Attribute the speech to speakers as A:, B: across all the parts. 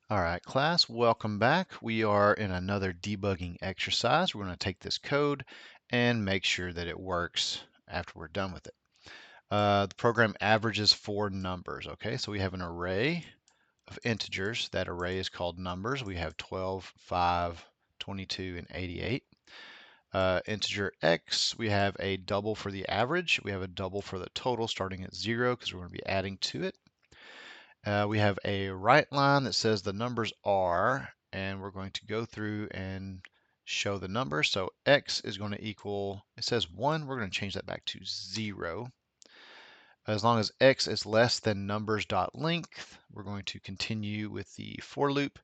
A: All right, class, welcome back. We are in another debugging exercise. We're going to take this code and make sure that it works after we're done with it. The program averages 4 numbers, okay? So we have an array of integers. That array is called numbers. We have 12, 5, 22, and 88. Integer x, we have a double for the average. We have a double for the total starting at 0 because we're going to be adding to it. We have a write line that says the numbers are, and we're going to go through and show the numbers. So x is going to equal, it says 1, we're going to change that back to 0. As long as x is less than numbers.length, we're going to continue with the for loop.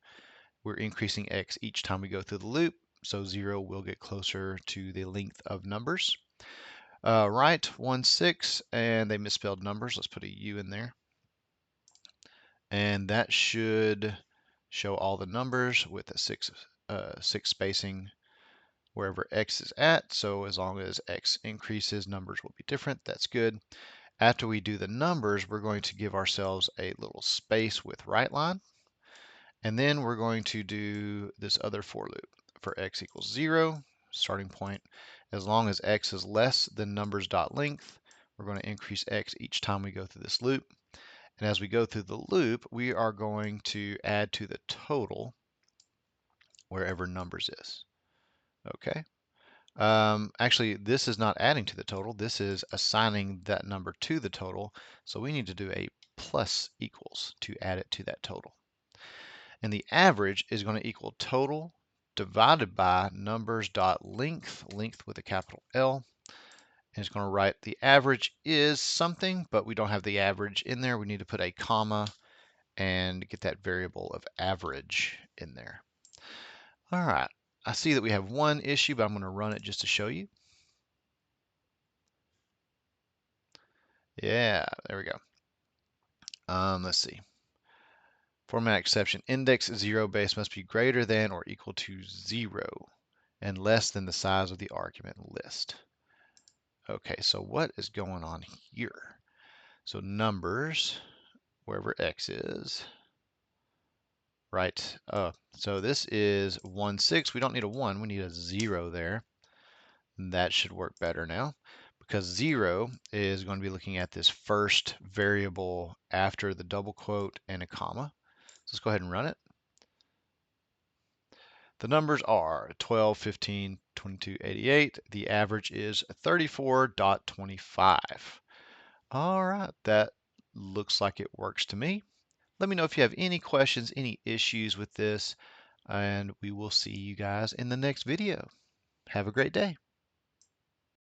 A: We're increasing x each time we go through the loop, so 0 will get closer to the length of numbers. Write 1, 6, and they misspelled numbers. Let's put a U in there. And that should show all the numbers with a 6 spacing wherever x is at. So as long as x increases, numbers will be different. That's good. After we do the numbers, we're going to give ourselves a little space with write line. And then we're going to do this other for loop for x equals 0, starting point. As long as x is less than numbers.length, we're going to increase x each time we go through this loop. And as we go through the loop, we are going to add to the total wherever numbers is. Okay. Actually, this is not adding to the total. This is assigning that number to the total. So we need to do a plus equals to add it to that total. And the average is going to equal total divided by numbers.length, length with a capital L. And it's going to write the average is something, but we don't have the average in there. We need to put a comma and get that variable of average in there. All right, I see that we have one issue, but I'm going to run it just to show you. Yeah, there we go. Let's see. Format exception. Index 0 base must be greater than or equal to 0 and less than the size of the argument list. Okay, so what is going on here? So numbers, wherever x is, right? So this is 1, 6. We don't need a 1. We need a 0 there. That should work better now because 0 is going to be looking at this first variable after the double quote and a comma. So let's go ahead and run it. The numbers are 12, 15, 22, 88. The average is 34.25. All right, that looks like it works to me. Let me know if you have any questions, any issues with this, and we will see you guys in the next video. Have a great day.